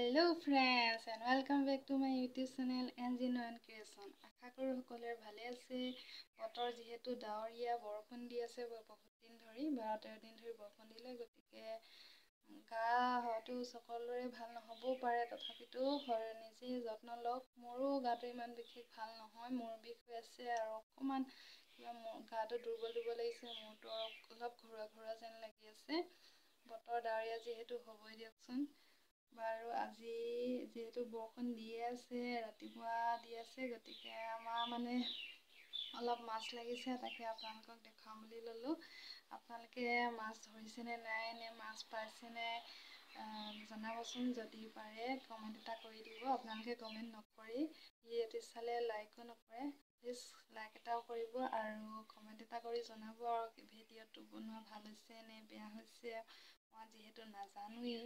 Hello friends and welcome back to my YouTube channel NG Noyan Creation. আশা কৰো সকলোৰে ভালে আছে। বতৰ যেহেতু ডাৱৰীয়া বৰষুণ দি আছে বহুত দিন ধৰি 12-13 দিন ধৰি বৰষুণ দিলে গতিকে গা হয়তো সকলোৰে ভাল নহবও পাৰে তথাপিতো নিজে যত্ন লওক। মোৰো গাটো ইমান বিশেষ ভাল নহয়, মোৰ বিষ হৈ আছে আৰু অকমান কিবা গাটো দুৰ্বল লাগিছে, মোৰটো অলপ ঘৰুৱা যেন লাগি আছে। বতৰ ডাৱৰীয়া যেহেতু হ'বই দিয়কচোন। বাৰু আজি যেহেতু বৰষুণ দিয়ে আছে, ৰাতিপুৱা দি আছে, গতিকে আমাৰ মানে অলপ মাছ লাগিছে, তাকে আপোনালোকক দেখাম বুলি ল'লোঁ। আপোনালোকে মাছ ধৰিছেনে নাই, নে মাছ পাইছেনে জনাবচোন। যদি পাৰে কমেণ্ট এটা কৰি দিব। আপোনালোকে কমেণ্ট নকৰি ভিডিঅ'টো চালে লাইকো নকৰে, প্লিজ লাইক এটাও কৰিব আৰু কমেণ্ট এটা কৰি জনাব আৰু ভিডিঅ'টো বনোৱা ভাল হৈছে নে বেয়া হৈছে। মই যিহেতু নাজানোৱেই,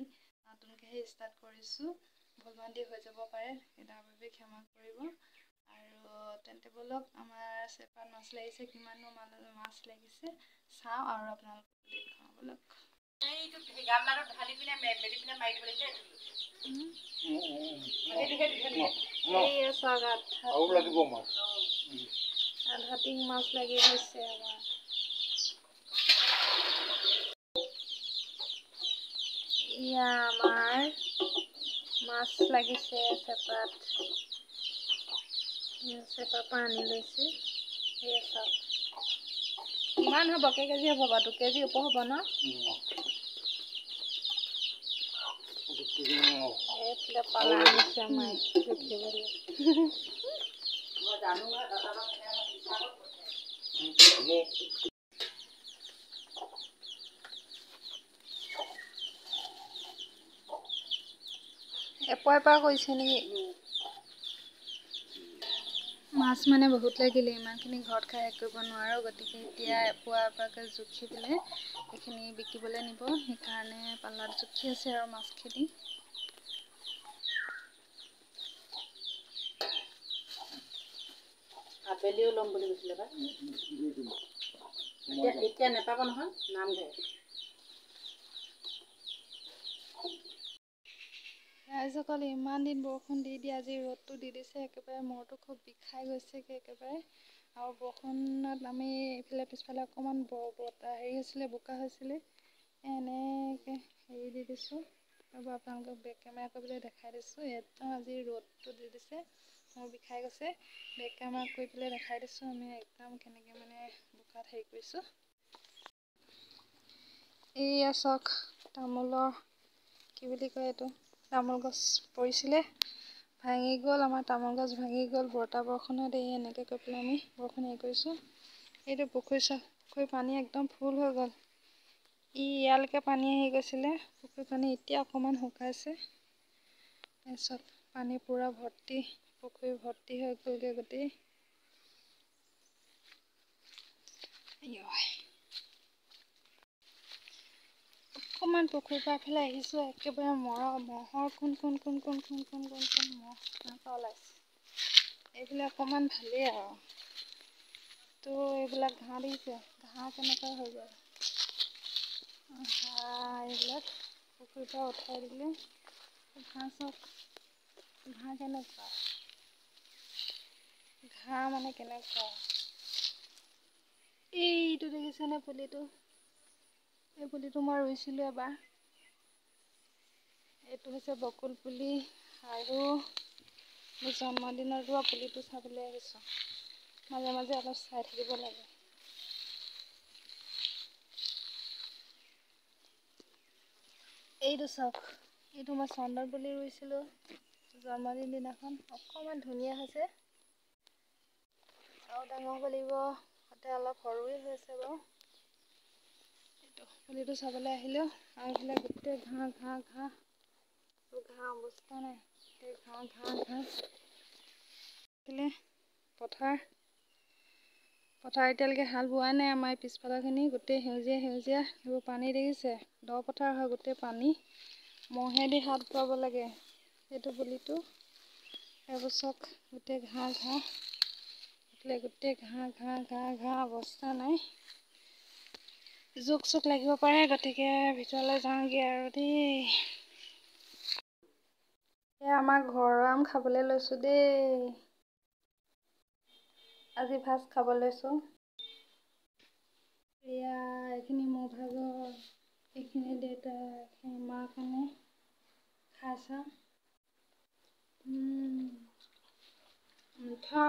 নতুনকৈহে ষ্টাৰ্ট কৰিছোঁ, ভুল ভ্ৰান্তি হৈ যাব পাৰে, তাৰ বাবে ক্ষমা কৰিব। আৰু তেন্তে বলক আমাৰ চেপাত মাছ লাগিছে, কিমাননো মাছ লাগিছে চাওঁ আৰু আপোনালোকক দেখাওঁ বলক। আধাটিং মাছ লাগি গৈছে আমাৰ। এয়া আমাৰ মাছ লাগিছে চেপাত, চেপাৰ পৰা আনি লৈছে। সেয়া চাওক কিমান হ'ব, কেজি হ'ব বাৰু? 2 কেজি ওপৰ হ'ব ন? এইফালে পালা আনিছে আমাৰ জুখিবলৈ। এপৰা কৰিছে নেকি? মাছ মানে বহুত লাগিলে, ইমানখিনি ঘৰত খাই শেষ কৰিব নোৱাৰোঁ, গতিকে এতিয়া এপৰাকৈ জুখি পেলাই এইখিনি বিকিবলৈ নিব, সেইকাৰণে পাল্লাত জুখি আছে আৰু মাছখিনি। আবেলিও ল'ম বুলি কৈছিলে বা এতিয়া নাপাব নহয়, নাম ধৰে। ৰাইজসকল ইমান দিন বৰষুণ দি আজি ৰ'দটো দি দিছে, একেবাৰে মূৰটো খুব বিষাই গৈছেগৈ একেবাৰে। আৰু বৰষুণত আমি এইফালে পিছফালে অকণমান হৈছিলে, বোকা হৈছিলে, এনেকৈ দি দিছোঁ। আৰু আপোনালোকক বেক কেমেৰা কৰিবলৈ দেখাই দিছোঁ। একদম আজি ৰ'দটো দি দিছে, মোৰ বিষাই গৈছে। বেক কেমেৰা কৰি পেলাই দেখাই দিছোঁ আমি একদম কেনেকৈ মানে বোকাত কৰিছোঁ। এইয়া চাওক, তামোলৰ কি বুলি কয় এইটো, তামোল গছ পৰিছিলে, ভাঙি গ'ল। আমাৰ তামোল গছ ভাঙি গ'ল বতাহ বৰষুণত। এই এনেকৈ কৰি পেলাই আমি বৰষুণ কৰিছোঁ। এইটো পুখুৰী চাওক, পুখুৰী পানী একদম ফুল হৈ গ'ল। ইয়ালৈকে পানী আহি গৈছিলে, পুখুৰী পানী এতিয়া অকণমান শুকাইছে। তাৰপিছত পানী পূৰা ভৰ্তি, পুখুৰী ভৰ্তি হৈ গ'লগৈ গোটেই। অকণমান পুখুৰীৰ পৰা এফালে আহিছোঁ, একেবাৰে মহৰ কোন মহ এনেকুৱা ওলাইছে। এইবিলাক অকণমান ভালেই আৰু তো এইবিলাক ঘাঁহ দিছে, ঘাঁহ কেনেকুৱা হৈ গ'ল। এইবিলাক পুখুৰীৰ পৰা উঠাই দিলে, ঘাঁহ চাওক, ঘাঁহ কেনেকুৱা, ঘাঁহ মানে কেনেকুৱা। এইটো দেখিছেনে পুলিটো, এই পুলিটো মই ৰুইছিলোঁ এবাৰ। এইটো হৈছে বকুল পুলি, আৰু মোৰ জন্মদিনত ৰোৱা পুলিটো চাবলৈ আহিছোঁ। মাজে মাজে অলপ চাই থাকিব লাগে। এইটো চাওক, এইটো মই চন্দন পুলি ৰুইছিলোঁ জন্মদিন দিনাখন, অকণমান ধুনীয়া হৈছে। আৰু ডাঙৰ হ'ব লাগিব, তাতে অলপ সৰুৱে হৈ আছে বাৰু। এইটো পুলিটো চাবলৈ আহিলোঁ, আৰু এইফালে গোটেই ঘাঁহ অৱস্থা নাই, গোটেই ঘাঁহ। এইফালে পথাৰ এতিয়ালৈকে হাল বোৱা নাই। আমাৰ পিছফালৰখিনি গোটেই সেউজীয়া এইবোৰ পানী দেখিছে, দ পথাৰ হয় গোটেই পানী, মহেদি হাত বোৱাব লাগে। এইটো পুলিটো এইবোৰ চাওক, গোটেই ঘাঁহ, এইফালে গোটেই ঘাঁহ অৱস্থা নাই। জোক লাগিব পাৰে, গতিকে ভিতৰলৈ যাওঁগৈ আৰু দেই। আমাৰ ঘৰৰ আম খাবলৈ লৈছোঁ দেই। আজি ফাৰ্ষ্ট খাব লৈছোঁ। এয়া এইখিনি মোৰ ভাগৰ, এইখিনি দেউতা, এইখিনি মাৰ কাৰণে। খাইছা? মিঠা।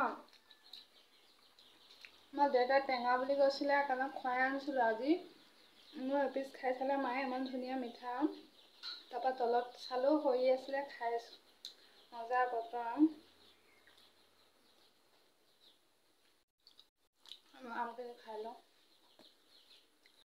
মই দেউতাই টেঙা বুলি কৈছিলে কাৰণে খুৱাই আনিছিলোঁ আজি। মই এপিচ খাই চালে মায়ে ইমান ধুনীয়া মিঠা আম। তাৰপৰা তলত চালোঁ সৰি আছিলে, খাই আছোঁ। মজা বতৰ আম। আমখিনি খাই লওঁ।